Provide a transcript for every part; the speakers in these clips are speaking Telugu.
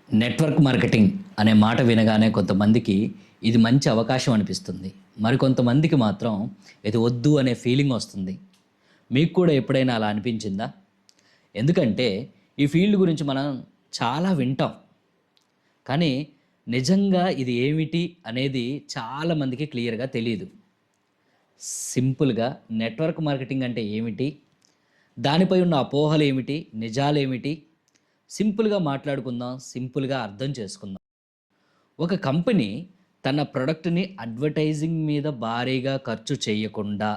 నెట్వర్క్ మార్కెటింగ్ అనే మాట వినగానే కొంతమందికి ఇది మంచి అవకాశం అనిపిస్తుంది. మరికొంతమందికి మాత్రం ఇది వద్దు అనే ఫీలింగ్ వస్తుంది. మీకు కూడా ఎప్పుడైనా అలా అనిపించిందా? ఎందుకంటే ఈ ఫీల్డ్ గురించి మనం చాలా వింటాం. కానీ నిజంగా ఇది ఏమిటి అనేది చాలామందికి క్లియర్‌గా తెలీదు. సింపుల్‌గా నెట్వర్క్ మార్కెటింగ్ అంటే ఏమిటి? దానిపై ఉన్న అపోహలేమిటి? నిజాలేమిటి? సింపుల్‌గా మాట్లాడుకుందాం. సింపుల్‌గా అర్థం చేసుకుందాం. ఒక కంపెనీ తన ప్రొడక్ట్‌ని అడ్వర్టైజింగ్ మీద భారీగా ఖర్చు చేయకుండా,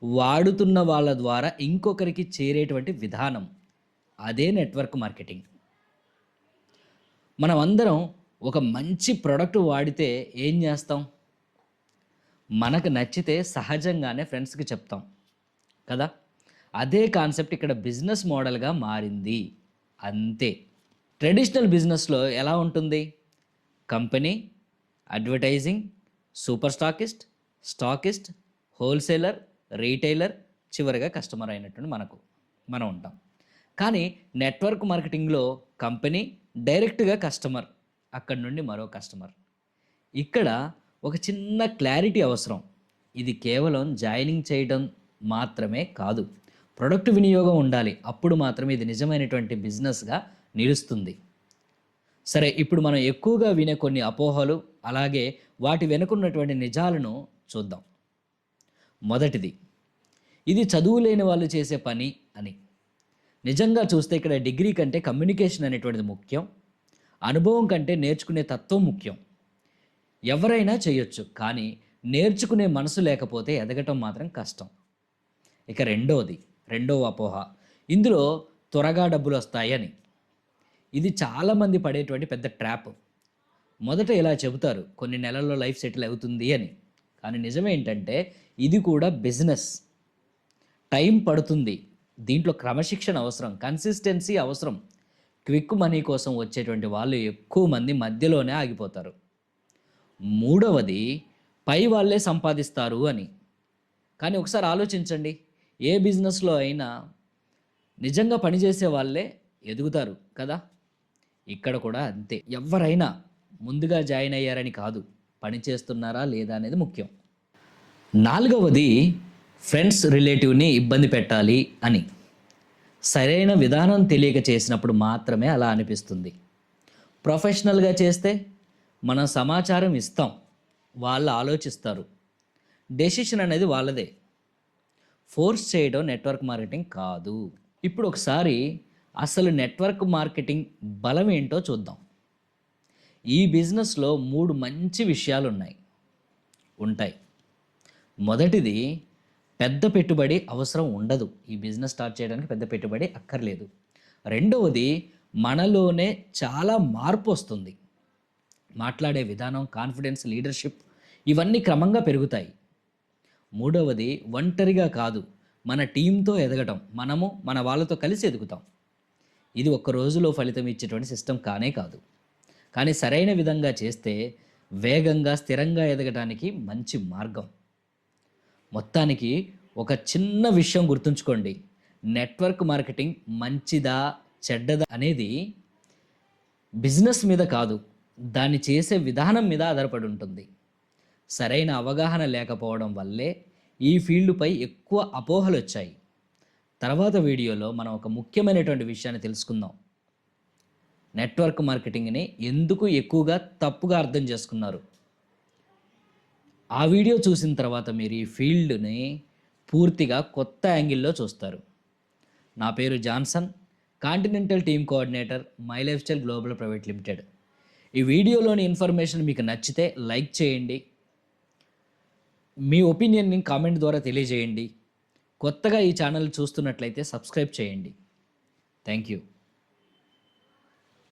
వాడుతున్న వాళ్ళ ద్వారా ఇంకొకరికి చేరేటువంటి విధానం. అదే నెట్వర్క్ మార్కెటింగ్. మనమందరం ఒక మంచి ప్రొడక్ట్ వాడితే ఏం చేస్తాం? మనకు నచ్చితే సహజంగానే ఫ్రెండ్స్‌కి చెప్తాం కదా! అదే కాన్సెప్ట్ ఇక్కడ బిజినెస్ మోడల్‌గా మారింది. అంతే. ట్రెడిషనల్ బిజినెస్‌లో ఎలా ఉంటుంది? Company, advertising, super stockist, stockist, wholesaler, retailer, చివరగా కస్టమర్ అయినటువంటి మనం ఉంటాం. కానీ నెట్వర్క్ మార్కెటింగ్‌లో కంపెనీ, డైరెక్ట్‌గా కస్టమర్, అక్కడి నుండి మరో కస్టమర్. ఇక్కడ ఒక చిన్న క్లారిటీ అవసరం. ఇది కేవలం జాయినింగ్ చేయడం మాత్రమే కాదు. ప్రొడక్ట్ వినియోగం ఉండాలి. అప్పుడు మాత్రమే ఇది నిజమైనటువంటి బిజినెస్‌గా నిలుస్తుంది. సరే, ఇప్పుడు మనం ఎక్కువగా వినే కొన్ని అపోహలు, అలాగే వాటి వెనుకున్నటువంటి నిజాలను చూద్దాం. మొదటిది, ఇది చదువు లేని వాళ్ళు చేసే పని అని. నిజంగా చూస్తే ఇక్కడ డిగ్రీ కంటే కమ్యూనికేషన్ అనేటువంటిది ముఖ్యం. అనుభవం కంటే నేర్చుకునే తత్వం ముఖ్యం. ఎవరైనా చేయొచ్చు, కానీ నేర్చుకునే మనసు లేకపోతే ఎదగటం మాత్రం కష్టం. ఇక రెండవ అపోహ, ఇందులో త్వరగా డబ్బులొస్తాయని. ఇది చాలామంది పడేటువంటి పెద్ద ట్రాప్. మొదట ఇలా చెబుతారు, కొన్ని నెలల్లో లైఫ్ సెటిల్ అవుతుంది అని. కానీ నిజమేంటంటే ఇది కూడా బిజినెస్. టైం పడుతుంది. దీంట్లో క్రమశిక్షణ అవసరం, కన్సిస్టెన్సీ అవసరం. క్విక్ మనీ కోసం వచ్చేటువంటి వాళ్ళు ఎక్కువ మంది మధ్యలోనే ఆగిపోతారు. మూడవది, పై వాళ్ళే సంపాదిస్తారు అని. కానీ ఒకసారి ఆలోచించండి, ఏ బిజినెస్లో అయినా నిజంగా పనిచేసే వాళ్ళే ఎదుగుతారు కదా! ఇక్కడ కూడా అంతే. ఎవరైనా ముందుగా జాయిన్ అయ్యారని కాదు, పని చేస్తున్నారా లేదా అనేది ముఖ్యం. నాలుగవది, ఫ్రెండ్స్ రిలేటివ్ని ఇబ్బంది పెట్టాలి అని. సరైన విధానం తెలియక చేసినప్పుడు మాత్రమే అలా అనిపిస్తుంది. ప్రొఫెషనల్గా చేస్తే మనం సమాచారం ఇస్తాం, వాళ్ళు ఆలోచిస్తారు. డెసిషన్ అనేది వాళ్ళదే. ఫోర్స్ చేయడం నెట్వర్క్ మార్కెటింగ్ కాదు. ఇప్పుడు ఒకసారి అసలు నెట్వర్క్ మార్కెటింగ్ బలం ఏంటో చూద్దాం. ఈ బిజినెస్లో 3 మంచి విషయాలు ఉంటాయి. మొదటిది, పెద్ద పెట్టుబడి అవసరం ఉండదు. ఈ బిజినెస్ స్టార్ట్ చేయడానికి పెద్ద పెట్టుబడి అక్కర్లేదు. రెండవది, మనలోనే చాలా మార్పు వస్తుంది. మాట్లాడే విధానం, కాన్ఫిడెన్స్, లీడర్షిప్ ఇవన్నీ క్రమంగా పెరుగుతాయి. మూడవది, ఒంటరిగా కాదు, మన టీంతో ఎదగటం. మనము మన వాళ్ళతో కలిసి ఎదుగుతాం. ఇది ఒక్క రోజులో ఫలితం ఇచ్చేటువంటి సిస్టమ్ కానే కాదు. కానీ సరైన విధంగా చేస్తే వేగంగా, స్థిరంగా ఎదగడానికి మంచి మార్గం. మొత్తానికి ఒక చిన్న విషయం గుర్తుంచుకోండి. నెట్వర్క్ మార్కెటింగ్ మంచిదా, చెడ్డదా అనేది బిజినెస్ మీద కాదు, దాన్ని చేసే విధానం మీద ఆధారపడి ఉంటుంది. సరైన అవగాహన లేకపోవడం వల్లే ఈ ఫీల్డ్పై ఎక్కువ అపోహలు వచ్చాయి. తర్వాత వీడియోలో మనం ఒక ముఖ్యమైనటువంటి విషయాన్ని తెలుసుకుందాం. నెట్వర్క్ మార్కెటింగ్ని ఎందుకు ఎక్కువగా తప్పుగా అర్థం చేసుకున్నారు. ఆ వీడియో చూసిన తర్వాత మీరు ఈ ఫీల్డ్ని పూర్తిగా కొత్త యాంగిల్లో చూస్తారు. నా పేరు Johnson, continental team coordinator, my life style global private limited. ఈ వీడియోలోని ఇన్ఫర్మేషన్ మీకు నచ్చితే లైక్ చేయండి. మీ ఒపీనియన్ని కామెంట్ ద్వారా తెలియజేయండి. కొత్తగా ఈ ఛానల్ చూస్తున్నట్లయితే సబ్స్క్రైబ్ చేయండి. Thank you.